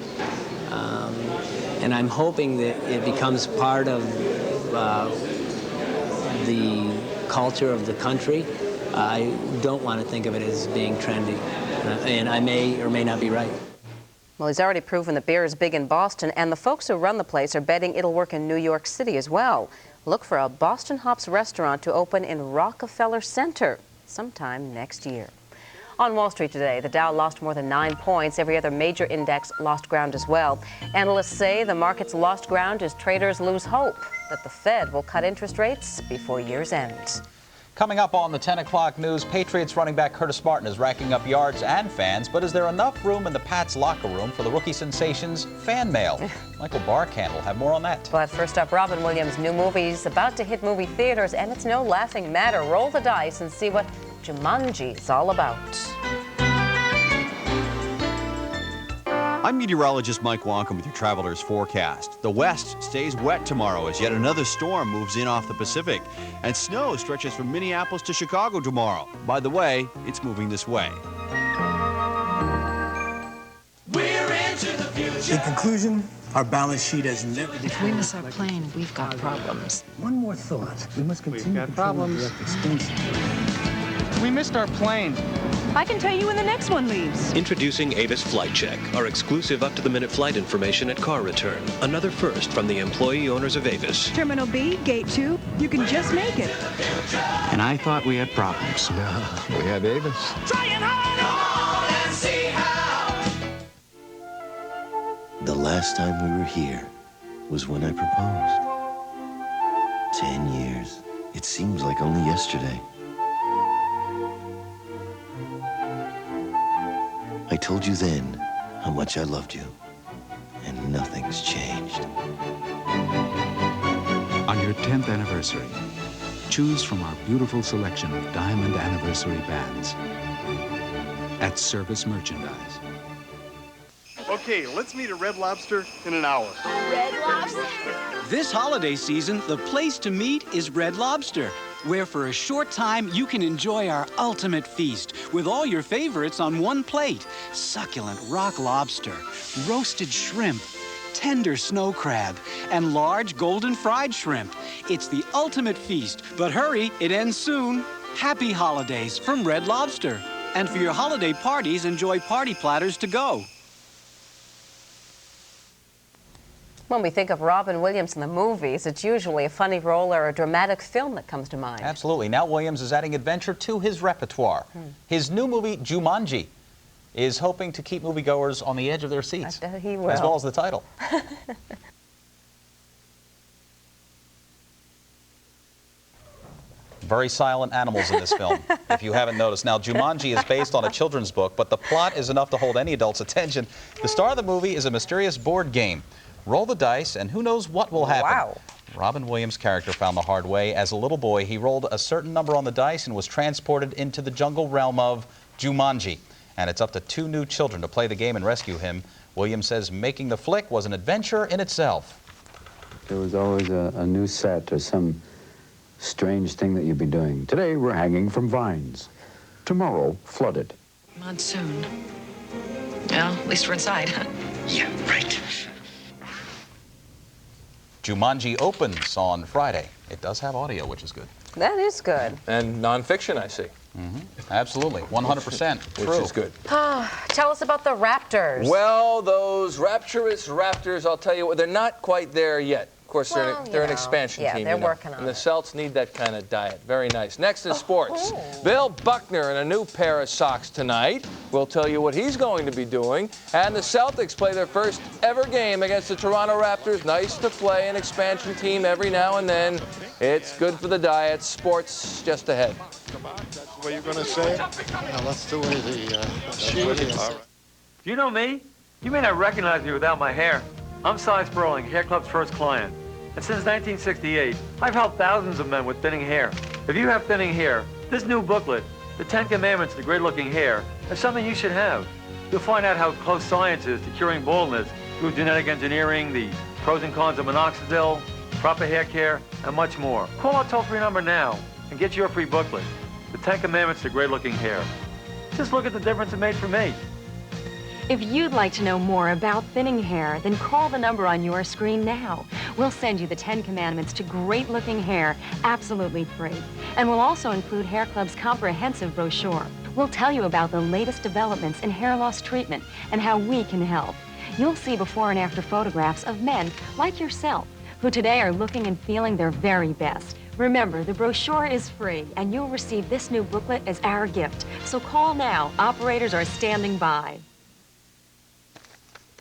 and I'm hoping that it becomes part of the culture of the country. I don't want to think of it as being trendy, and I may or may not be right. Well, he's already proven that beer is big in Boston, and the folks who run the place are betting it'll work in New York City as well. Look for a Boston Hops restaurant to open in Rockefeller Center sometime next year. On Wall Street today, the Dow lost more than 9 points. Every other major index lost ground as well. Analysts say the market's lost ground as traders lose hope that the Fed will cut interest rates before year's end. Coming up on the 10 o'clock news, Patriots running back Curtis Martin is racking up yards and fans, but is there enough room in the Pats locker room for the rookie sensation's fan mail? Michael Barkan will have more on that. But first up, Robin Williams' new movie is about to hit movie theaters, and it's no laughing matter. Roll the dice and see what Jumanji is all about. I'm meteorologist Mike Wonkum with your Traveler's Forecast. The west stays wet tomorrow as yet another storm moves in off the Pacific. And snow stretches from Minneapolis to Chicago tomorrow. By the way, it's moving this way. We're into the future. In conclusion, our balance sheet has never... If we miss our plane, we've got problems. One more thought. We must continue to problems. We missed our plane. I can tell you when the next one leaves. Introducing Avis Flight Check, our exclusive up-to-the-minute flight information at car return. Another first from the employee owners of Avis. Terminal B, Gate 2, you can just make it. And I thought we had problems. No, we have Avis. Trying hard! Come on and see how! The last time we were here was when I proposed. 10 years. It seems like only yesterday. I told you then how much I loved you, and nothing's changed. On your 10th anniversary, choose from our beautiful selection of diamond anniversary bands at Service Merchandise. Okay, let's meet at Red Lobster in an hour. Red Lobster? This holiday season, the place to meet is Red Lobster, where for a short time you can enjoy our ultimate feast with all your favorites on one plate. Succulent rock lobster, roasted shrimp, tender snow crab, and large golden fried shrimp. It's the ultimate feast, but hurry, it ends soon. Happy holidays from Red Lobster. And for your holiday parties, enjoy party platters to go. When we think of Robin Williams in the movies, it's usually a funny role or a dramatic film that comes to mind. Absolutely. Now Williams is adding adventure to his repertoire. His new movie, Jumanji, is hoping to keep moviegoers on the edge of their seats. I bet he will. As well as the title. Very silent animals in this film, if you haven't noticed. Now, Jumanji is based on a children's book, but the plot is enough to hold any adult's attention. The star of the movie is a mysterious board game. Roll the dice, and who knows what will happen. Wow. Robin Williams' character found the hard way. As a little boy, he rolled a certain number on the dice and was transported into the jungle realm of Jumanji. And it's up to 2 new children to play the game and rescue him. Williams says making the flick was an adventure in itself. There was always a new set or some strange thing that you'd be doing. Today, we're hanging from vines. Tomorrow, flooded. Monsoon. Well, at least we're inside. Yeah, right. Jumanji opens on Friday. It does have audio, which is good. That is good. And nonfiction, I see. Absolutely, 100% true. Which is good. Tell us about the Raptors. Well, those rapturous Raptors, I'll tell you what, they're not quite there yet. Of course, they're an expansion team. They're working on and the it. Celts need that kind of diet. Very nice. Next is sports. Bill Buckner in a new pair of socks tonight. We'll tell you what he's going to be doing. And the Celtics play their first ever game against the Toronto Raptors. Nice to play an expansion team every now and then. It's good for the diet. Sports just ahead. That's what you're going to say? Now let's do the sheet is. Do you know me? You may not recognize me without my hair. I'm Cy Sperling, Hair Club's first client. And since 1968, I've helped thousands of men with thinning hair. If you have thinning hair, this new booklet, The 10 Commandments to Great Looking Hair, is something you should have. You'll find out how close science is to curing baldness through genetic engineering, the pros and cons of minoxidil, proper hair care, and much more. Call our toll-free number now and get your free booklet, The 10 Commandments to Great Looking Hair. Just look at the difference it made for me. If you'd like to know more about thinning hair, then call the number on your screen now. We'll send you the 10 Commandments to great-looking hair absolutely free. And we'll also include Hair Club's comprehensive brochure. We'll tell you about the latest developments in hair loss treatment and how we can help. You'll see before and after photographs of men like yourself who today are looking and feeling their very best. Remember, the brochure is free, and you'll receive this new booklet as our gift. So call now. Operators are standing by.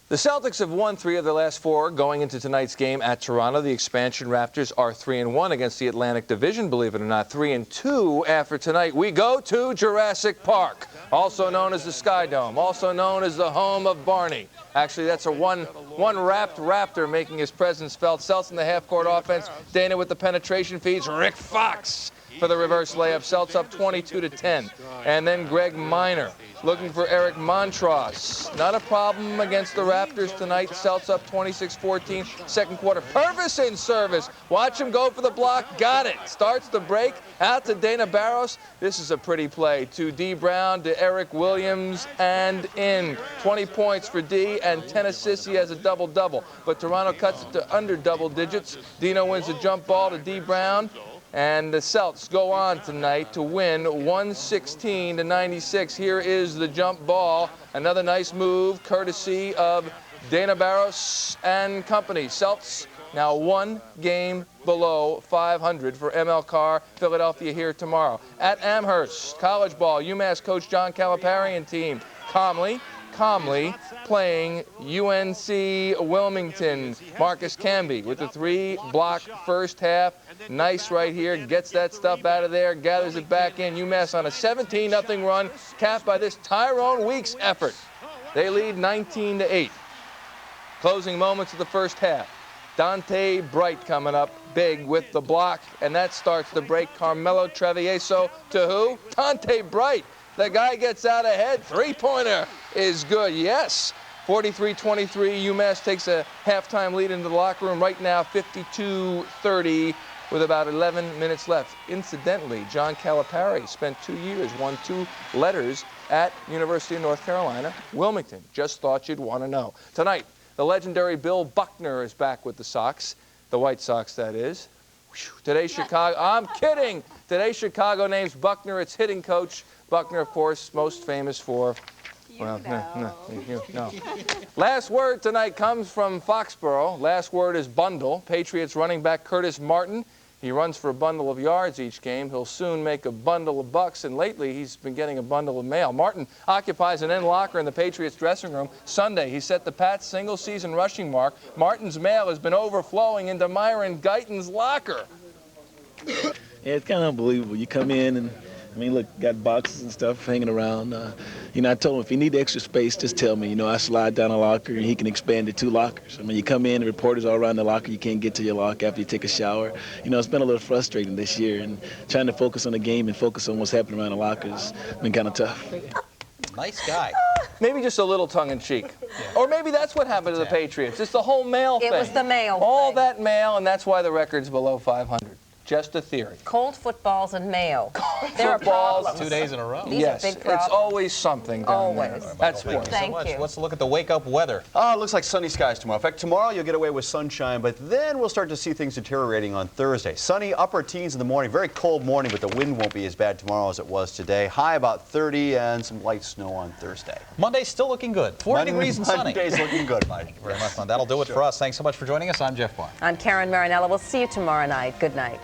The Celtics have won 3 of their last 4 going into tonight's game at Toronto. The expansion Raptors are 3-1 against the Atlantic Division, believe it or not. 3-2 after tonight. We go to Jurassic Park, also known as the Sky Dome, also known as the home of Barney. Actually, that's a one-wrapped raptor making his presence felt. Celts in the half-court offense. Dana with the penetration feeds. Rick Fox for the reverse layup. Celts up 22-10. And then Greg Minor looking for Eric Montross. Not a problem against the Raptors tonight. Celts up 26-14. Second quarter. Purvis in service. Watch him go for the block. Got it. Starts the break. Out to Dana Barros. This is a pretty play. To D. Brown, to Eric Williams, and in. 20 points for D and 10 assists. He has a double-double. But Toronto cuts it to under double digits. Dino wins a jump ball to D. Brown. And the Celts go on tonight to win 116-96. Here is the jump ball. Another nice move, courtesy of Dana Barros and company. Celts now 1 game below 500 for ML Carr. Philadelphia here tomorrow. At Amherst, college ball, UMass coach John Calipari and team calmly playing UNC Wilmington. Marcus Camby with the 3-block first half. Nice right here. Gets that stuff out of there. Gathers it back in. UMass on a 17-0 run. Capped by this Tyrone Weeks effort. They lead 19-8. Closing moments of the first half. Dante Bright coming up big with the block. And that starts the break. Carmelo Travieso to who? Dante Bright. The guy gets out ahead. 3-pointer is good. Yes. 43-23. UMass takes a halftime lead into the locker room right now. 52-30 with about 11 minutes left. Incidentally, John Calipari spent 2 years, won 2 letters at University of North Carolina, Wilmington. Just thought you'd want to know. Tonight, the legendary Bill Buckner is back with the Sox. The White Sox, that is. Today, Chicago. I'm kidding. Today, Chicago names Buckner its hitting coach. Buckner, of course, most famous for, well, no. Last word tonight comes from Foxborough. Last word is bundle. Patriots running back Curtis Martin. He runs for a bundle of yards each game. He'll soon make a bundle of bucks, and lately he's been getting a bundle of mail. Martin occupies an end locker in the Patriots dressing room. Sunday, he set the Pats' single-season rushing mark. Martin's mail has been overflowing into Myron Guyton's locker. Yeah, it's kind of unbelievable. You come in and, I mean, look, got boxes and stuff hanging around. You know, I told him if you need extra space, just tell me. You know, I slide down a locker and he can expand it 2 lockers. I mean, you come in, the reporters all around the locker. You can't get to your locker after you take a shower. You know, it's been a little frustrating this year, and trying to focus on the game and focus on what's happening around the lockers has been kind of tough. Nice guy. Maybe just a little tongue-in-cheek. Yeah. Or maybe that's what happened to the Patriots. It's the whole mail thing. It was the mail All thing. that mail, and that's why the record's below 500. just a theory. Cold footballs and mayo. There are Footballs. problems. 2 days in a row. These Yes, are big problems. it's always something down there. Always. That's Thank sports. you so Thank much. you. Let's look at the wake-up weather. Oh, it looks like sunny skies tomorrow. In fact, tomorrow you'll get away with sunshine, but then we'll start to see things deteriorating on Thursday. Sunny, upper teens in the morning. Very cold morning, but the wind won't be as bad tomorrow as it was today. High about 30 and some light snow on Thursday. Monday's still looking good. 40 degrees and sunny. Monday's looking good, Mike. Thank you very much, Mon. That'll do it for us. Thanks so much for joining us. I'm Jeff Barr. I'm Karen Marinella. We'll see you tomorrow night. Good night.